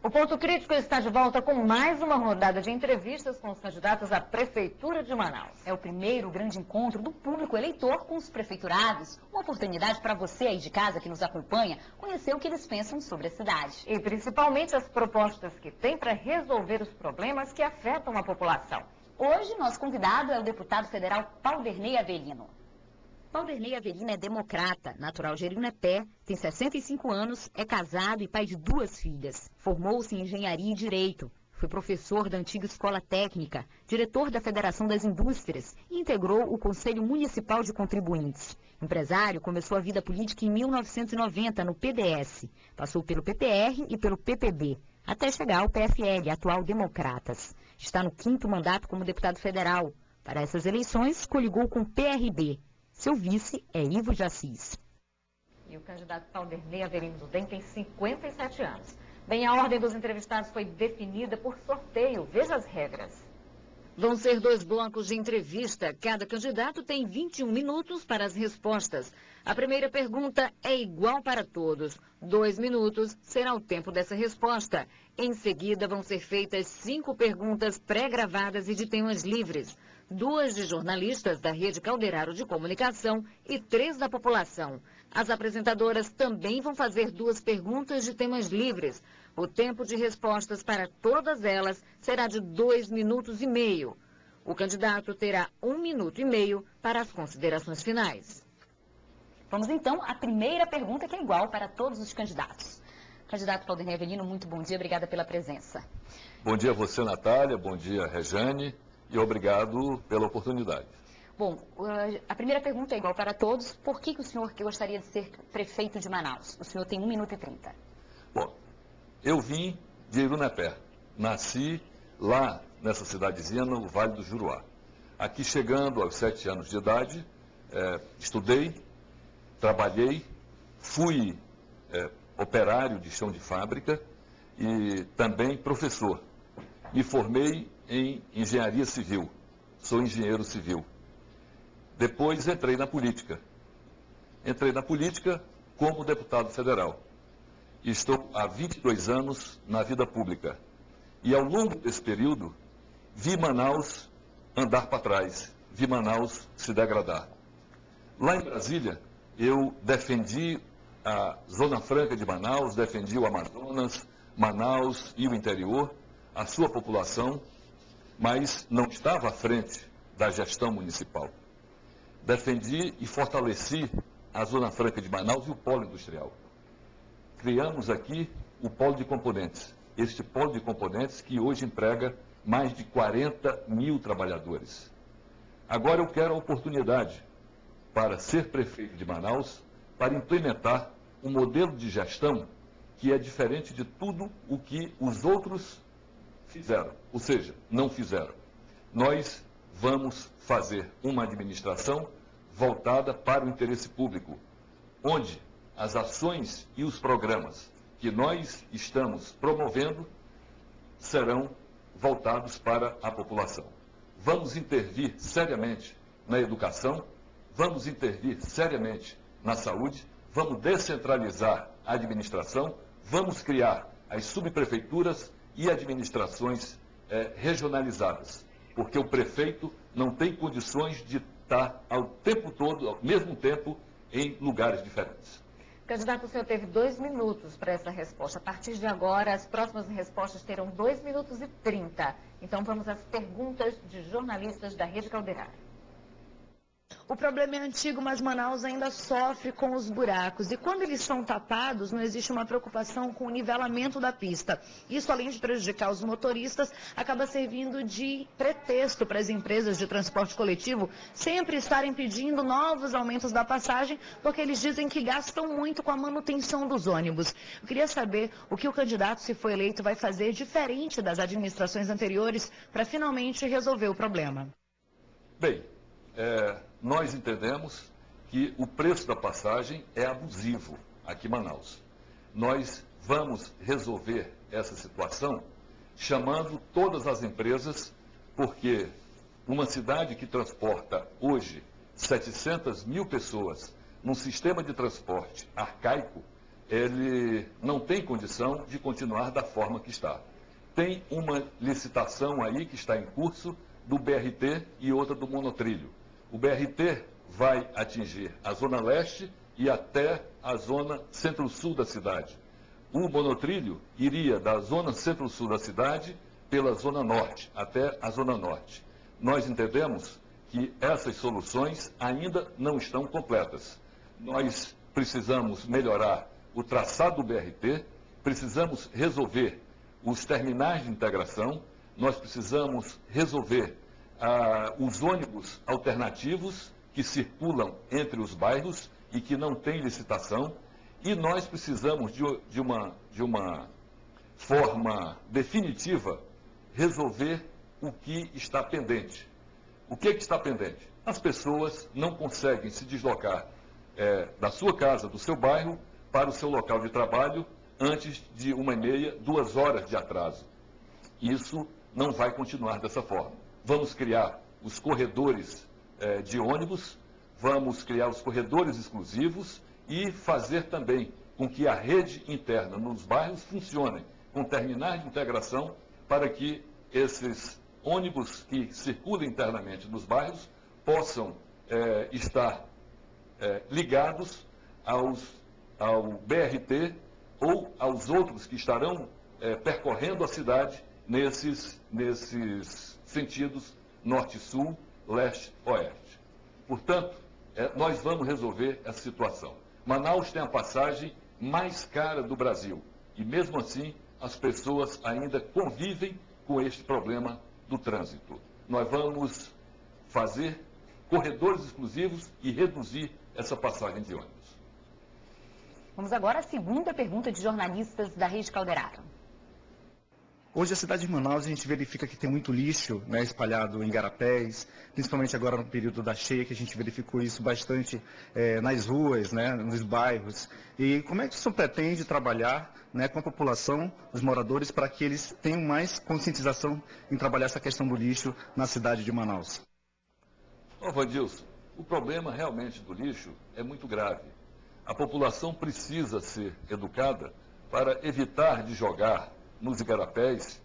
O Ponto Crítico está de volta com mais uma rodada de entrevistas com os candidatos à Prefeitura de Manaus. É o primeiro grande encontro do público eleitor com os prefeiturados. Uma oportunidade para você aí de casa que nos acompanha conhecer o que eles pensam sobre a cidade. E principalmente as propostas que têm para resolver os problemas que afetam a população. Hoje, nosso convidado é o deputado federal Paulderney Avelino. Paulderney Avelino é democrata, natural de Erinepé, tem 65 anos, é casado e pai de 2 filhas. Formou-se em Engenharia e Direito. Foi professor da antiga Escola Técnica, diretor da Federação das Indústrias e integrou o Conselho Municipal de Contribuintes. Empresário, começou a vida política em 1990 no PDS. Passou pelo PPR e pelo PPB, até chegar ao PFL, atual Democratas. Está no 5º mandato como deputado federal. Para essas eleições, coligou com o PRB. Seu vice é Ivo de Assis. E o candidato Paulderney Avelino do DEM tem 57 anos. Bem, a ordem dos entrevistados foi definida por sorteio. Veja as regras. Vão ser 2 blocos de entrevista. Cada candidato tem 21 minutos para as respostas. A primeira pergunta é igual para todos. 2 minutos será o tempo dessa resposta. Em seguida, vão ser feitas 5 perguntas pré-gravadas e de temas livres. 2 de jornalistas da Rede Calderaro de Comunicação e 3 da população. As apresentadoras também vão fazer 2 perguntas de temas livres. O tempo de respostas para todas elas será de 2 minutos e meio. O candidato terá 1 minuto e meio para as considerações finais. Vamos então à primeira pergunta, que é igual para todos os candidatos. Candidato Paulderney Avelino, muito bom dia, obrigada pela presença. Bom dia a você, Natália, bom dia, Rejane, e obrigado pela oportunidade. Bom, a primeira pergunta é igual para todos. Por que o senhor gostaria de ser prefeito de Manaus? O senhor tem 1 minuto e 30. Bom, eu vim de Erinepé, nasci lá nessa cidadezinha no Vale do Juruá. Aqui chegando aos 7 anos de idade, estudei, trabalhei, fui operário de chão de fábrica e também professor. Me formei em engenharia civil, sou engenheiro civil. Depois entrei na política. Entrei na política como deputado federal. Estou há 22 anos na vida pública. E ao longo desse período, vi Manaus andar para trás, vi Manaus se degradar. Lá em Brasília, eu defendi a Zona Franca de Manaus, defendi o Amazonas, Manaus e o interior, a sua população, mas não estava à frente da gestão municipal. Defendi e fortaleci a Zona Franca de Manaus e o polo industrial. Criamos aqui o polo de componentes. Este polo de componentes que hoje emprega mais de 40 mil trabalhadores. Agora eu quero a oportunidade para ser prefeito de Manaus, para implementar um modelo de gestão que é diferente de tudo o que os outros fizeram, ou seja, não fizeram. Nós vamos fazer uma administração voltada para o interesse público, onde as ações e os programas que nós estamos promovendo serão voltados para a população. Vamos intervir seriamente na educação, vamos intervir seriamente na saúde, vamos descentralizar a administração, vamos criar as subprefeituras e administrações regionalizadas, porque o prefeito não tem condições de estar ao tempo todo, ao mesmo tempo, em lugares diferentes. Candidato, o senhor teve 2 minutos para essa resposta. A partir de agora, as próximas respostas terão 2 minutos e 30. Então vamos às perguntas de jornalistas da Rede Calderaro. O problema é antigo, mas Manaus ainda sofre com os buracos. E quando eles são tapados, não existe uma preocupação com o nivelamento da pista. Isso, além de prejudicar os motoristas, acaba servindo de pretexto para as empresas de transporte coletivo sempre estarem pedindo novos aumentos da passagem, porque eles dizem que gastam muito com a manutenção dos ônibus. Eu queria saber o que o candidato, se for eleito, vai fazer diferente das administrações anteriores para finalmente resolver o problema. Bem, nós entendemos que o preço da passagem é abusivo aqui em Manaus. Nós vamos resolver essa situação chamando todas as empresas, porque uma cidade que transporta hoje 700 mil pessoas num sistema de transporte arcaico, ele não tem condição de continuar da forma que está. Tem uma licitação aí que está em curso do BRT e outra do monotrilho. O BRT vai atingir a zona leste e até a zona centro-sul da cidade. O monotrilho iria da zona centro-sul da cidade pela zona norte, até a zona norte. Nós entendemos que essas soluções ainda não estão completas. Nós precisamos melhorar o traçado do BRT, precisamos resolver os terminais de integração, nós precisamos resolver os ônibus alternativos que circulam entre os bairros e que não têm licitação, e nós precisamos de uma forma definitiva resolver o que está pendente. O que está pendente? As pessoas não conseguem se deslocar da sua casa, do seu bairro, para o seu local de trabalho antes de 1h30, 2 horas de atraso. Isso não vai continuar dessa forma. Vamos criar os corredores de ônibus, vamos criar os corredores exclusivos e fazer também com que a rede interna nos bairros funcione, com terminais de integração, para que esses ônibus que circulam internamente nos bairros possam estar ligados ao BRT ou aos outros que estarão percorrendo a cidade nesses sentidos norte-sul, leste-oeste. Portanto, nós vamos resolver essa situação. Manaus tem a passagem mais cara do Brasil e, mesmo assim, as pessoas ainda convivem com este problema do trânsito. Nós vamos fazer corredores exclusivos e reduzir essa passagem de ônibus. Vamos agora à segunda pergunta de jornalistas da Rede Calderaro. Hoje, a cidade de Manaus, a gente verifica que tem muito lixo, né, espalhado em igarapés, principalmente agora no período da cheia, que a gente verificou isso bastante nas ruas, né, nos bairros. E como é que o senhor pretende trabalhar, né, com a população, os moradores, para que eles tenham mais conscientização em trabalhar essa questão do lixo na cidade de Manaus? Vandilson, o problema realmente do lixo é muito grave. A população precisa ser educada para evitar de jogar nos igarapés,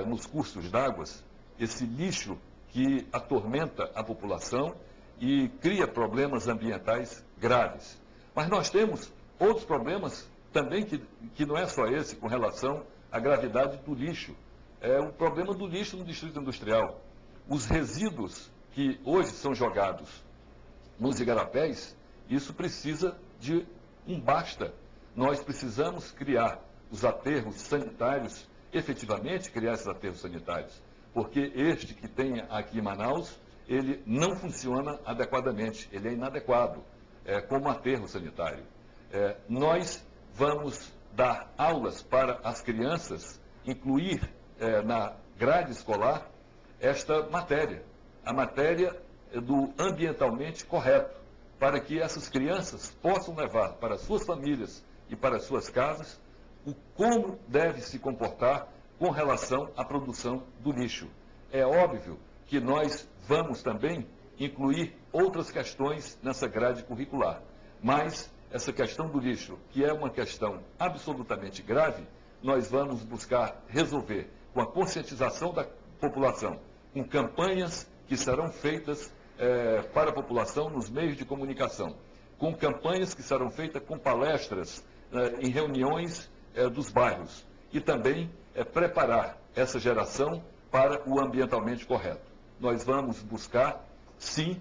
nos cursos d'água, esse lixo que atormenta a população e cria problemas ambientais graves. Mas nós temos outros problemas também que não é só esse com relação à gravidade do lixo. É o problema do lixo no distrito industrial. Os resíduos que hoje são jogados nos igarapés, isso precisa de um basta. Nós precisamos criar os aterros sanitários, efetivamente criar esses aterros sanitários, porque este que tem aqui em Manaus, ele não funciona adequadamente, ele é inadequado como aterro sanitário. Nós vamos dar aulas para as crianças, incluir na grade escolar esta matéria, a matéria do ambientalmente correto, para que essas crianças possam levar para suas famílias e para suas casas o como deve se comportar com relação à produção do lixo. É óbvio que nós vamos também incluir outras questões nessa grade curricular, mas essa questão do lixo, que é uma questão absolutamente grave, nós vamos buscar resolver com a conscientização da população, com campanhas que serão feitas para a população nos meios de comunicação, com campanhas que serão feitas com palestras em reuniões dos bairros e também preparar essa geração para o ambientalmente correto. Nós vamos buscar, sim,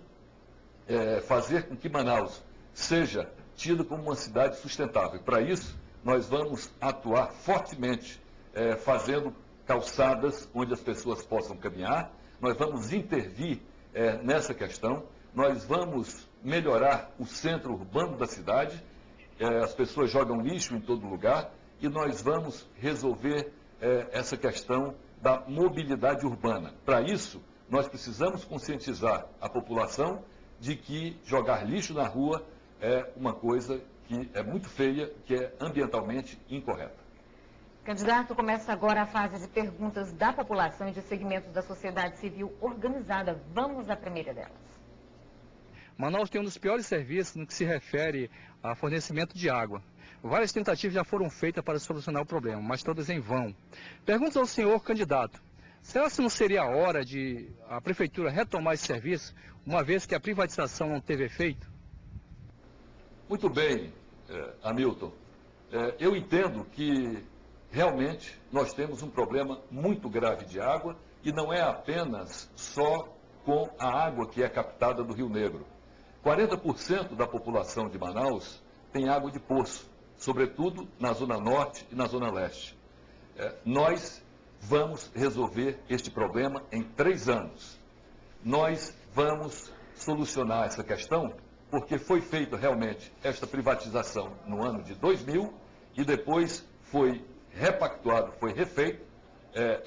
fazer com que Manaus seja tida como uma cidade sustentável. Para isso, nós vamos atuar fortemente, fazendo calçadas onde as pessoas possam caminhar, nós vamos intervir nessa questão, nós vamos melhorar o centro urbano da cidade, as pessoas jogam lixo em todo lugar, e nós vamos resolver essa questão da mobilidade urbana. Para isso, nós precisamos conscientizar a população de que jogar lixo na rua é uma coisa que é muito feia, que é ambientalmente incorreta. Candidato, começa agora a fase de perguntas da população e de segmentos da sociedade civil organizada. Vamos à primeira delas. Manaus tem um dos piores serviços no que se refere a fornecimento de água. Várias tentativas já foram feitas para solucionar o problema, mas todas em vão. Pergunto ao senhor candidato, será que não seria a hora de a Prefeitura retomar esse serviço, uma vez que a privatização não teve efeito? Muito bem, Hamilton. Eu entendo que realmente nós temos um problema muito grave de água e não é apenas só com a água que é captada do Rio Negro. 40% da população de Manaus tem água de poço, sobretudo na Zona Norte e na Zona Leste. Nós vamos resolver este problema em 3 anos. Nós vamos solucionar essa questão porque foi feita realmente esta privatização no ano de 2000 e depois foi repactuado, foi refeito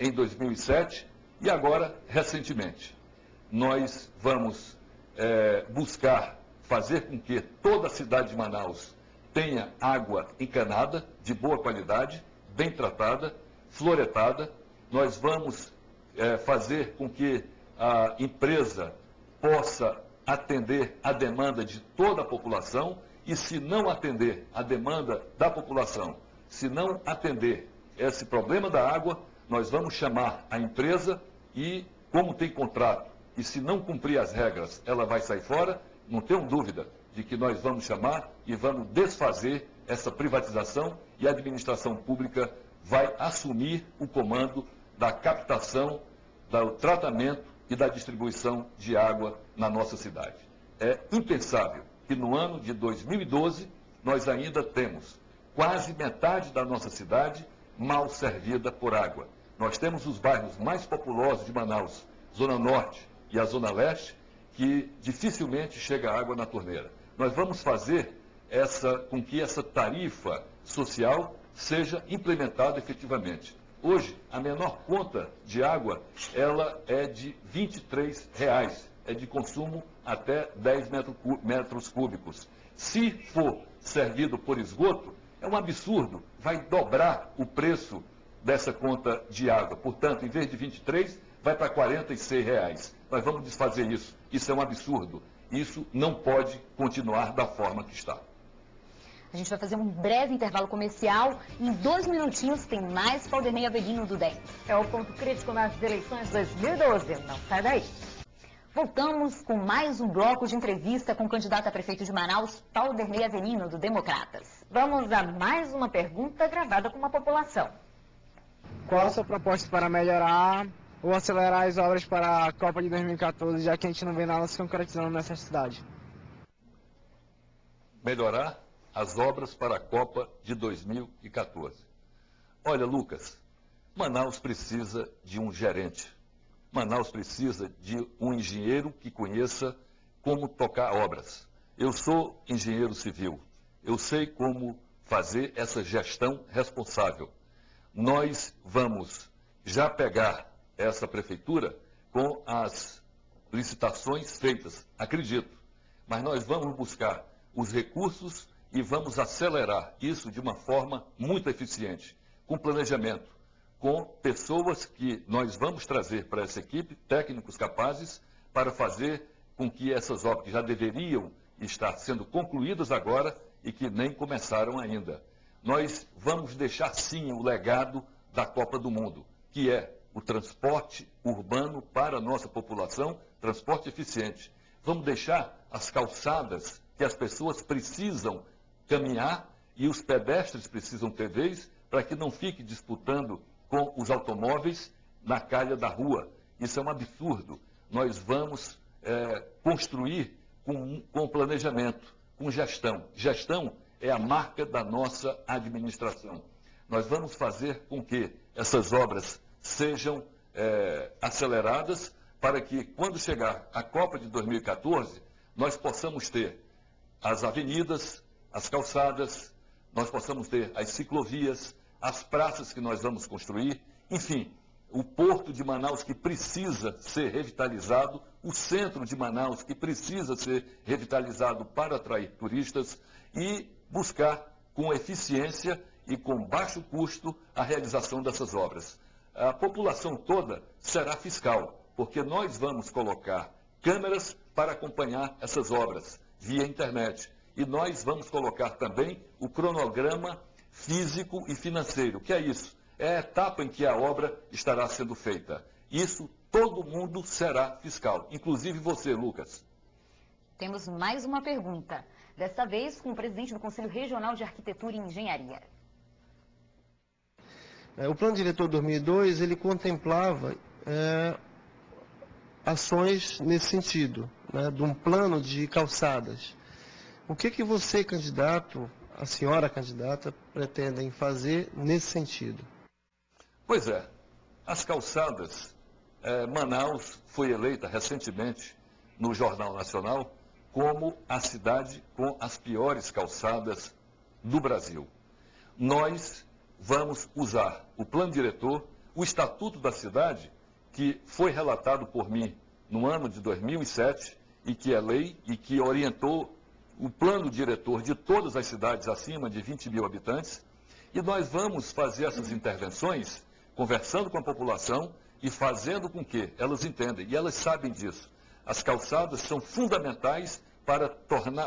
em 2007 e agora recentemente. Nós vamos buscar fazer com que toda a cidade de Manaus tenha água encanada, de boa qualidade, bem tratada, fluoretada. Nós vamos fazer com que a empresa possa atender a demanda de toda a população e, se não atender a demanda da população, se não atender esse problema da água, nós vamos chamar a empresa e, como tem contrato, e se não cumprir as regras, ela vai sair fora, não tenho dúvida de que nós vamos chamar e vamos desfazer essa privatização e a administração pública vai assumir o comando da captação, do tratamento e da distribuição de água na nossa cidade. É impensável que no ano de 2012 nós ainda temos quase metade da nossa cidade mal servida por água. Nós temos os bairros mais populosos de Manaus, Zona Norte e a Zona Leste, que dificilmente chega água na torneira. Nós vamos fazer com que essa tarifa social seja implementada efetivamente. Hoje, a menor conta de água, ela é de R$ 23,00, é de consumo até 10 metros cúbicos. Se for servido por esgoto, é um absurdo, vai dobrar o preço dessa conta de água. Portanto, em vez de 23, vai para R$ 46,00. Nós vamos desfazer isso. Isso é um absurdo. Isso não pode continuar da forma que está. A gente vai fazer um breve intervalo comercial. Em 2 minutinhos tem mais Paulderney Avelino do DEM. É o ponto crítico nas eleições 2012. Não sai daí. Voltamos com mais um bloco de entrevista com o candidato a prefeito de Manaus, Paulderney Avelino, do Democratas. Vamos a mais uma pergunta gravada com a população. Qual a sua proposta para melhorar ou acelerar as obras para a Copa de 2014, já que a gente não vê nada se concretizando nessa cidade? Melhorar as obras para a Copa de 2014. Olha, Lucas, Manaus precisa de um gerente. Manaus precisa de um engenheiro que conheça como tocar obras. Eu sou engenheiro civil. Eu sei como fazer essa gestão responsável. Nós vamos já pegar essa prefeitura com as licitações feitas, acredito. Mas nós vamos buscar os recursos e vamos acelerar isso de uma forma muito eficiente, com planejamento, com pessoas que nós vamos trazer para essa equipe, técnicos capazes, para fazer com que essas obras que já deveriam estar sendo concluídas agora e que nem começaram ainda. Nós vamos deixar sim o legado da Copa do Mundo, que é o transporte urbano para a nossa população, transporte eficiente. Vamos deixar as calçadas que as pessoas precisam caminhar e os pedestres precisam ter vez para que não fique disputando com os automóveis na calha da rua. Isso é um absurdo. Nós vamos construir com planejamento, com gestão. Gestão é a marca da nossa administração. Nós vamos fazer com que essas obras sejam aceleradas para que, quando chegar a Copa de 2014, nós possamos ter as avenidas, as calçadas, nós possamos ter as ciclovias, as praças que nós vamos construir, enfim, o porto de Manaus que precisa ser revitalizado, o centro de Manaus que precisa ser revitalizado para atrair turistas e buscar com eficiência e com baixo custo a realização dessas obras. A população toda será fiscal, porque nós vamos colocar câmeras para acompanhar essas obras via internet. e nós vamos colocar também o cronograma físico e financeiro. O que é isso? É a etapa em que a obra estará sendo feita. Isso, todo mundo será fiscal, inclusive você, Lucas. Temos mais uma pergunta, desta vez com o presidente do Conselho Regional de Arquitetura e Engenharia. O Plano Diretor 2002, ele contemplava ações nesse sentido, né, de um plano de calçadas. O que você, candidato, a senhora candidata, pretendem fazer nesse sentido? Pois é, as calçadas, Manaus foi eleita recentemente no Jornal Nacional como a cidade com as piores calçadas do Brasil. Nós vamos usar o plano diretor, o estatuto da cidade, que foi relatado por mim no ano de 2007 e que é lei e que orientou o plano diretor de todas as cidades acima de 20 mil habitantes, e nós vamos fazer essas intervenções conversando com a população e fazendo com que elas entendam, e elas sabem disso. As calçadas são fundamentais para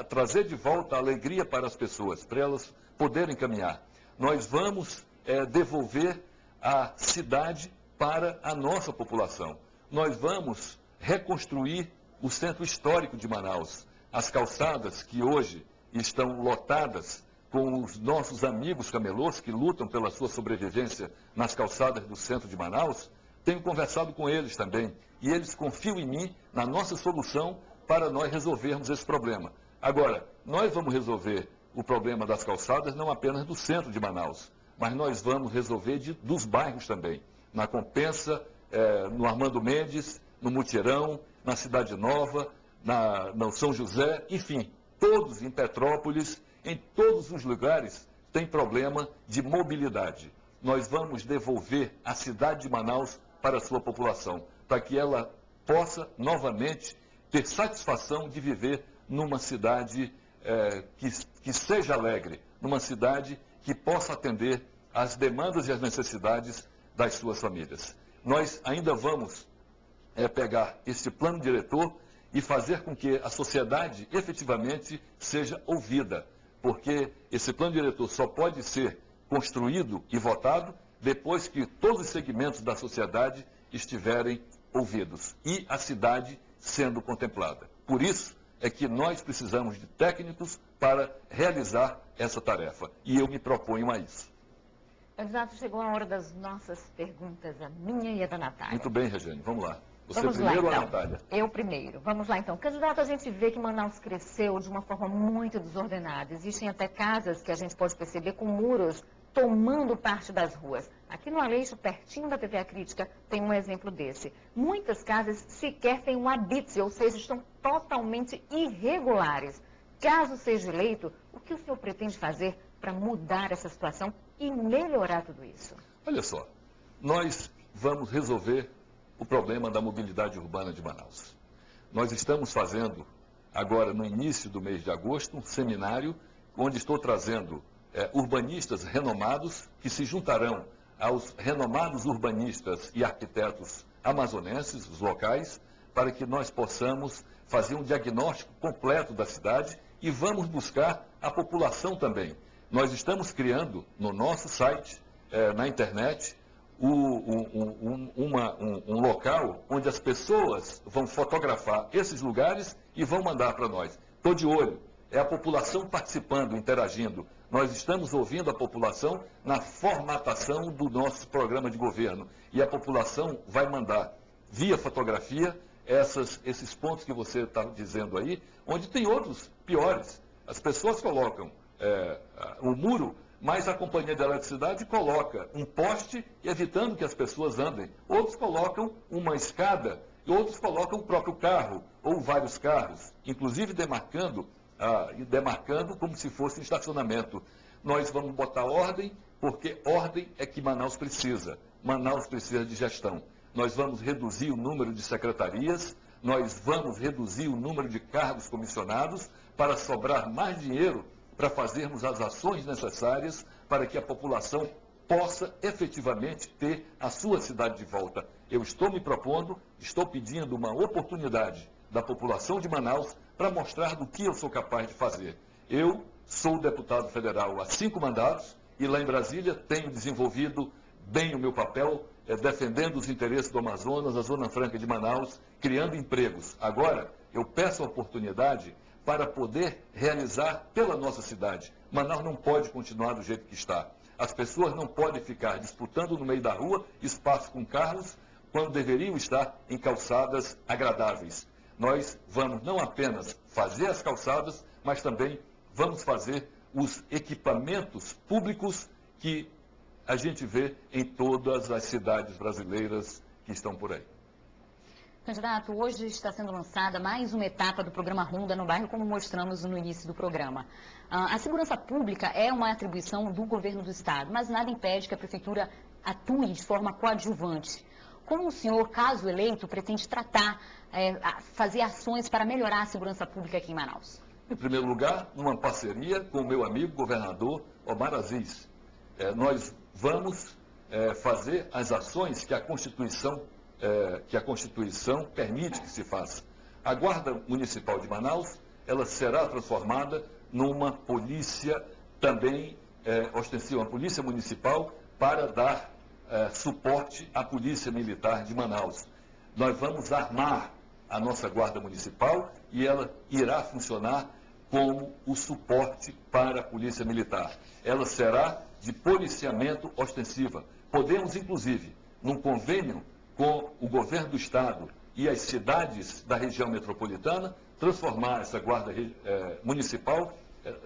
trazer de volta a alegria para as pessoas, para elas poderem caminhar. Nós vamos devolver a cidade para a nossa população. Nós vamos reconstruir o centro histórico de Manaus. As calçadas que hoje estão lotadas com os nossos amigos camelôs que lutam pela sua sobrevivência nas calçadas do centro de Manaus, tenho conversado com eles também. E eles confiam em mim, na nossa solução, para nós resolvermos esse problema. Agora, nós vamos resolver o problema das calçadas não apenas do centro de Manaus, mas nós vamos resolver dos bairros também. Na Compensa, no Armando Mendes, no Mutirão, na Cidade Nova, no São José, enfim, todos em Petrópolis, em todos os lugares tem problema de mobilidade. Nós vamos devolver a cidade de Manaus para a sua população, para que ela possa novamente ter satisfação de viver numa cidade que seja alegre, numa cidade que possa atender às demandas e às necessidades das suas famílias. Nós ainda vamos pegar esse plano diretor e fazer com que a sociedade efetivamente seja ouvida, porque esse plano diretor só pode ser construído e votado depois que todos os segmentos da sociedade estiverem ouvidos e a cidade sendo contemplada. Por isso é que nós precisamos de técnicos para realizar essa tarefa, e eu me proponho a isso. Candidato, chegou a hora das nossas perguntas, a minha e a da Natália. Muito bem, Regiane, vamos lá. Você Vamos primeiro lá, ou a então. Natália? Eu primeiro. Vamos lá, então. Candidato, a gente vê que Manaus cresceu de uma forma muito desordenada. Existem até casas que a gente pode perceber com muros tomando parte das ruas. Aqui no Aleixo, pertinho da TV A Crítica, tem um exemplo desse. Muitas casas sequer têm um habite, ou seja, estão totalmente irregulares. Caso seja eleito, o que o senhor pretende fazer para mudar essa situação e melhorar tudo isso? Olha só, nós vamos resolver o problema da mobilidade urbana de Manaus. Nós estamos fazendo, agora no início do mês de agosto, um seminário onde estou trazendo urbanistas renomados que se juntarão aos renomados urbanistas e arquitetos amazonenses, os locais, para que nós possamos fazer um diagnóstico completo da cidade e vamos buscar a população também. Nós estamos criando no nosso site, na internet, um local onde as pessoas vão fotografar esses lugares e vão mandar para nós. Estou de olho, é a população participando, interagindo. Nós estamos ouvindo a população na formatação do nosso programa de governo. E a população vai mandar, via fotografia, esses pontos que você está dizendo aí, onde tem outros piores. As pessoas colocam o muro, mas a companhia de eletricidade coloca um poste evitando que as pessoas andem. Outros colocam uma escada, e outros colocam o próprio carro, ou vários carros, inclusive demarcando como se fosse um estacionamento. Nós vamos botar ordem, porque ordem é que Manaus precisa. Manaus precisa de gestão. Nós vamos reduzir o número de secretarias, nós vamos reduzir o número de cargos comissionados para sobrar mais dinheiro para fazermos as ações necessárias para que a população possa efetivamente ter a sua cidade de volta. Eu estou me propondo, estou pedindo uma oportunidade da população de Manaus para mostrar do que eu sou capaz de fazer. Eu sou deputado federal há 5 mandatos e lá em Brasília tenho desenvolvido bem o meu papel, defendendo os interesses do Amazonas, a Zona Franca de Manaus, criando empregos. Agora, eu peço a oportunidade para poder realizar pela nossa cidade. Manaus não pode continuar do jeito que está. As pessoas não podem ficar disputando no meio da rua espaço com carros, quando deveriam estar em calçadas agradáveis. Nós vamos não apenas fazer as calçadas, mas também vamos fazer os equipamentos públicos que a gente vê em todas as cidades brasileiras que estão por aí. Candidato, hoje está sendo lançada mais uma etapa do programa Ronda no Bairro, como mostramos no início do programa. A segurança pública é uma atribuição do governo do Estado, mas nada impede que a Prefeitura atue de forma coadjuvante. Como o senhor, caso eleito, pretende tratar, fazer ações para melhorar a segurança pública aqui em Manaus? Em primeiro lugar, uma parceria com o meu amigo governador Omar Aziz. Nós vamos fazer as ações que a Constituição permite que se faça. A Guarda Municipal de Manaus, ela será transformada numa polícia também ostensiva, uma polícia municipal para dar suporte à Polícia Militar de Manaus. Nós vamos armar a nossa Guarda Municipal e ela irá funcionar como o suporte para a Polícia Militar. Ela será de policiamento ostensiva. Podemos, inclusive, num convênio com o governo do Estado e as cidades da região metropolitana, transformar essa guarda municipal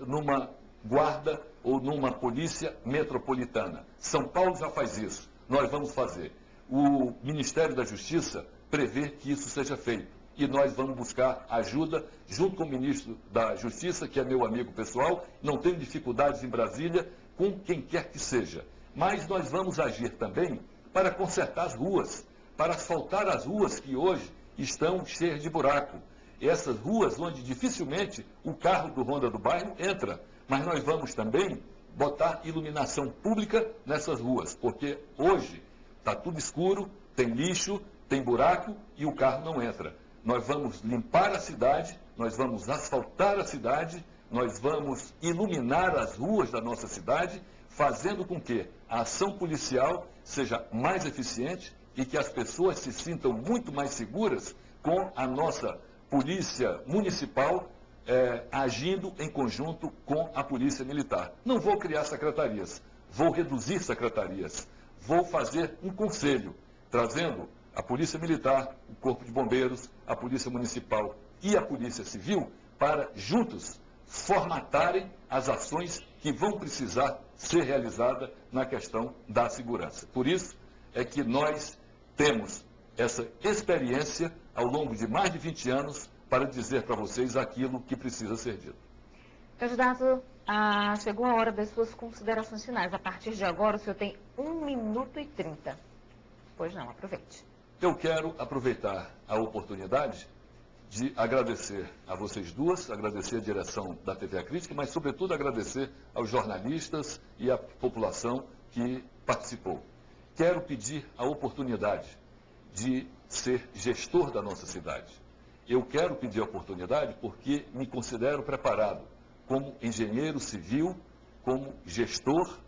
numa guarda ou numa polícia metropolitana. São Paulo já faz isso, nós vamos fazer. O Ministério da Justiça prevê que isso seja feito e nós vamos buscar ajuda junto com o ministro da Justiça, que é meu amigo pessoal, não tenho dificuldades em Brasília com quem quer que seja. Mas nós vamos agir também para consertar as ruas, para asfaltar as ruas que hoje estão cheias de buraco. Essas ruas onde dificilmente o carro do Ronda do Bairro entra. Mas nós vamos também botar iluminação pública nessas ruas, porque hoje está tudo escuro, tem lixo, tem buraco e o carro não entra. Nós vamos limpar a cidade, nós vamos asfaltar a cidade, nós vamos iluminar as ruas da nossa cidade, fazendo com que a ação policial seja mais eficiente e que as pessoas se sintam muito mais seguras com a nossa polícia municipal agindo em conjunto com a polícia militar. Não vou criar secretarias, vou reduzir secretarias, vou fazer um conselho, trazendo a polícia militar, o corpo de bombeiros, a polícia municipal e a polícia civil para juntos formatarem as ações que vão precisar ser realizadas na questão da segurança. Por isso é que nós temos essa experiência ao longo de mais de 20 anos para dizer para vocês aquilo que precisa ser dito. Candidato, chegou a hora das suas considerações finais. A partir de agora, o senhor tem 1 minuto e 30. Pois não, aproveite. Eu quero aproveitar a oportunidade de agradecer a vocês duas, agradecer a direção da TV A Crítica, mas, sobretudo, agradecer aos jornalistas e à população que participou. Quero pedir a oportunidade de ser gestor da nossa cidade. Eu quero pedir a oportunidade porque me considero preparado como engenheiro civil, como gestor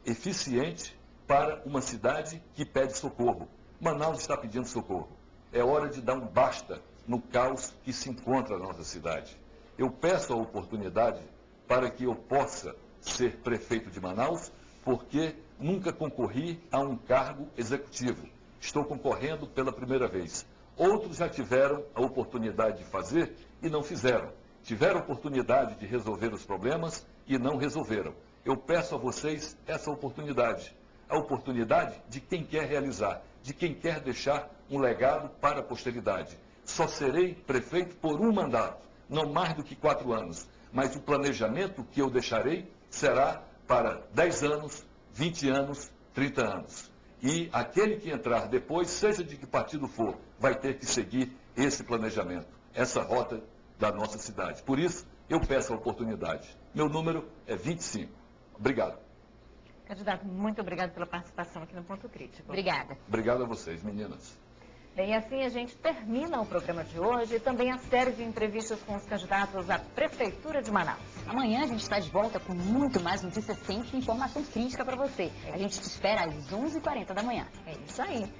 eficiente para uma cidade que pede socorro. Manaus está pedindo socorro. É hora de dar um basta no caos que se encontra na nossa cidade. Eu peço a oportunidade para que eu possa ser prefeito de Manaus, porque nunca concorri a um cargo executivo. Estou concorrendo pela primeira vez. Outros já tiveram a oportunidade de fazer e não fizeram. Tiveram a oportunidade de resolver os problemas e não resolveram. Eu peço a vocês essa oportunidade. A oportunidade de quem quer realizar, de quem quer deixar um legado para a posteridade. Só serei prefeito por um mandato, não mais do que 4 anos. Mas o planejamento que eu deixarei será para 10 anos, 20 anos, 30 anos. E aquele que entrar depois, seja de que partido for, vai ter que seguir esse planejamento, essa rota da nossa cidade. Por isso, eu peço a oportunidade. Meu número é 25. Obrigado. Candidato, muito obrigado pela participação aqui no Ponto Crítico. Obrigada. Obrigado a vocês, meninas. Bem, assim a gente termina o programa de hoje e também a série de entrevistas com os candidatos à Prefeitura de Manaus. Amanhã a gente está de volta com muito mais notícias quentes e informação crítica para você. A gente te espera às 11h40 da manhã. É isso aí.